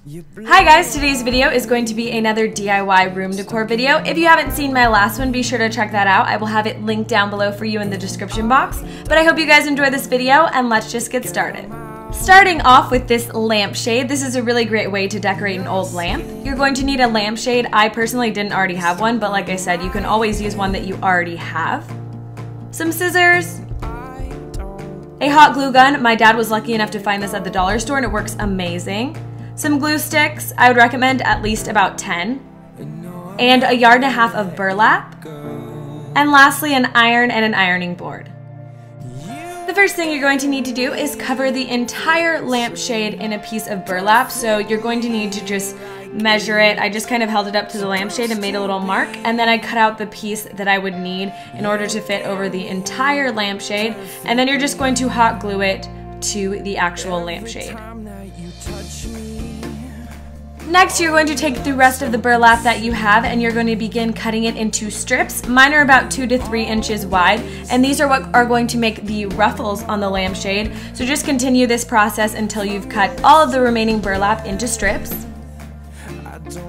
Hi guys, today's video is going to be another DIY room decor video. If you haven't seen my last one, be sure to check that out. I will have it linked down below for you in the description box. But I hope you guys enjoy this video, and let's just get started. Starting off with this lampshade, this is a really great way to decorate an old lamp. You're going to need a lampshade. I personally didn't already have one, but like I said, you can always use one that you already have. Some scissors, a hot glue gun. My dad was lucky enough to find this at the dollar store and it works amazing. Some glue sticks, I would recommend at least about 10. And a yard and a half of burlap. And lastly, an iron and an ironing board. The first thing you're going to need to do is cover the entire lampshade in a piece of burlap. So you're going to need to just measure it. I just kind of held it up to the lampshade and made a little mark, and then I cut out the piece that I would need in order to fit over the entire lampshade, and then you're just going to hot glue it to the actual lampshade. Next, you're going to take the rest of the burlap that you have and you're going to begin cutting it into strips. Mine are about 2 to 3 inches wide, and these are what are going to make the ruffles on the lampshade. So just continue this process until you've cut all of the remaining burlap into strips.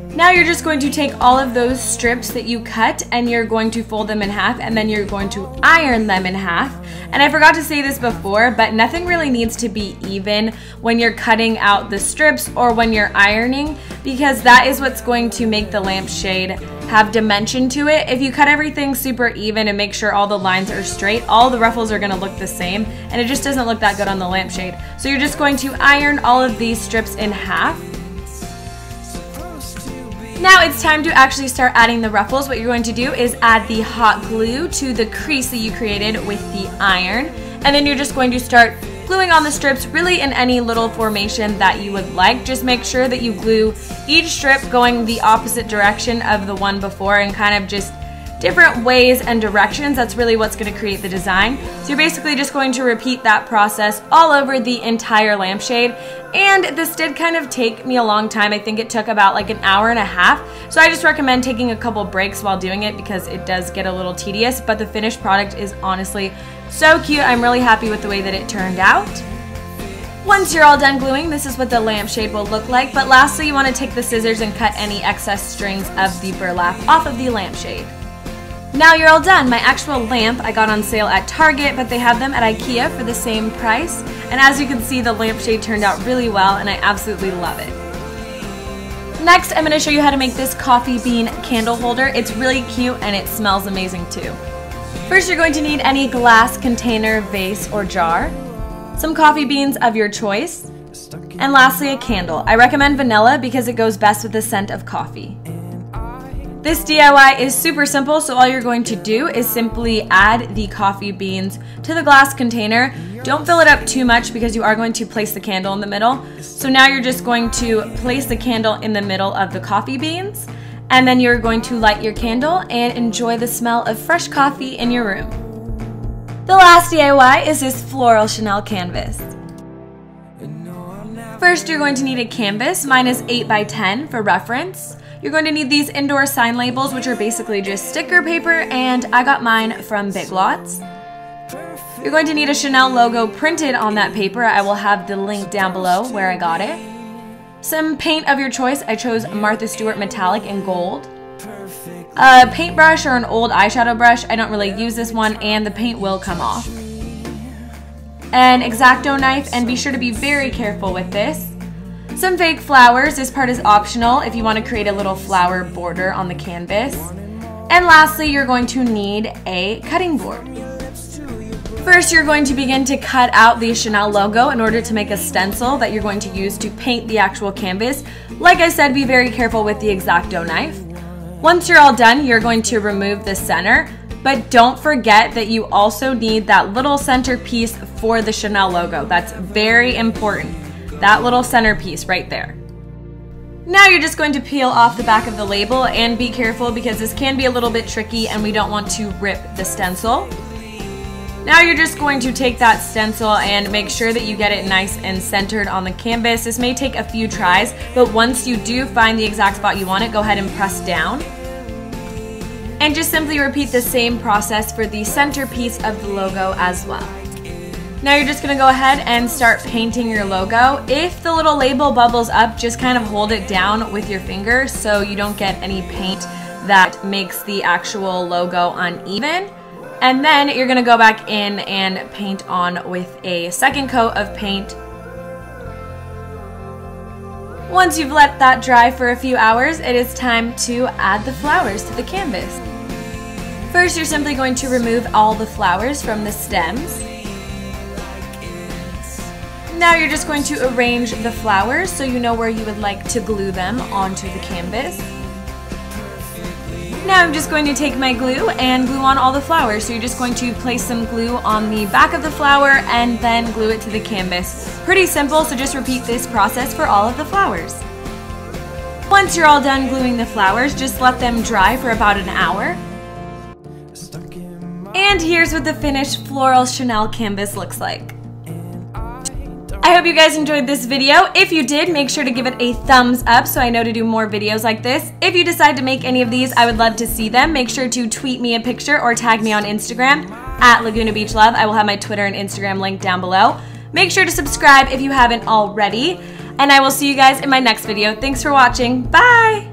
Now you're just going to take all of those strips that you cut and you're going to fold them in half, and then you're going to iron them in half. And I forgot to say this before, but nothing really needs to be even when you're cutting out the strips or when you're ironing, because that is what's going to make the lampshade have dimension to it. If you cut everything super even and make sure all the lines are straight, all the ruffles are going to look the same and it just doesn't look that good on the lampshade. So you're just going to iron all of these strips in half. Now it's time to actually start adding the ruffles. What you're going to do is add the hot glue to the crease that you created with the iron, and then you're just going to start gluing on the strips really in any little formation that you would like. Just make sure that you glue each strip going the opposite direction of the one before, and kind of just different ways and directions. That's really what's going to create the design. So you're basically just going to repeat that process all over the entire lampshade. And this did kind of take me a long time. I think it took about like an hour and a half. So I just recommend taking a couple breaks while doing it because it does get a little tedious, but the finished product is honestly so cute. I'm really happy with the way that it turned out. Once you're all done gluing, this is what the lampshade will look like. But lastly, you want to take the scissors and cut any excess strings of the burlap off of the lampshade. Now you're all done. My actual lamp I got on sale at Target, but they have them at IKEA for the same price. And as you can see, the lampshade turned out really well and I absolutely love it. Next, I'm going to show you how to make this coffee bean candle holder. It's really cute and it smells amazing too. First, you're going to need any glass container, vase, or jar, some coffee beans of your choice, and lastly a candle. I recommend vanilla because it goes best with the scent of coffee. This DIY is super simple, so all you're going to do is simply add the coffee beans to the glass container. Don't fill it up too much because you are going to place the candle in the middle. So now you're just going to place the candle in the middle of the coffee beans, and then you're going to light your candle and enjoy the smell of fresh coffee in your room. The last DIY is this floral Chanel canvas. First, you're going to need a canvas. Mine is 8 by 10 for reference. You're going to need these indoor sign labels, which are basically just sticker paper, and I got mine from Big Lots. You're going to need a Chanel logo printed on that paper. I will have the link down below where I got it. Some paint of your choice. I chose Martha Stewart Metallic in gold. A paintbrush or an old eyeshadow brush. I don't really use this one, and the paint will come off. An X-Acto knife, and be sure to be very careful with this. Some fake flowers. This part is optional if you want to create a little flower border on the canvas. And lastly, you're going to need a cutting board. First, you're going to begin to cut out the Chanel logo in order to make a stencil that you're going to use to paint the actual canvas. Like I said, be very careful with the X-Acto knife. Once you're all done, you're going to remove the center, but don't forget that you also need that little center piece for the Chanel logo. That's very important. That little centerpiece right there. Now you're just going to peel off the back of the label, and be careful because this can be a little bit tricky and we don't want to rip the stencil. Now you're just going to take that stencil and make sure that you get it nice and centered on the canvas. This may take a few tries, but once you do find the exact spot you want it, go ahead and press down. And just simply repeat the same process for the centerpiece of the logo as well. Now you're just gonna go ahead and start painting your logo. If the little label bubbles up, just kind of hold it down with your finger so you don't get any paint that makes the actual logo uneven. And then you're gonna go back in and paint on with a second coat of paint. Once you've let that dry for a few hours, it is time to add the flowers to the canvas. First, you're simply going to remove all the flowers from the stems. Now you're just going to arrange the flowers so you know where you would like to glue them onto the canvas. Now I'm just going to take my glue and glue on all the flowers. So you're just going to place some glue on the back of the flower and then glue it to the canvas. Pretty simple, so just repeat this process for all of the flowers. Once you're all done gluing the flowers, just let them dry for about an hour. And here's what the finished floral Chanel canvas looks like. I hope you guys enjoyed this video. If you did, make sure to give it a thumbs up so I know to do more videos like this. If you decide to make any of these, I would love to see them. Make sure to tweet me a picture or tag me on Instagram at Laguna Beach Love. I will have my Twitter and Instagram linked down below. Make sure to subscribe if you haven't already, and I will see you guys in my next video. Thanks for watching. Bye!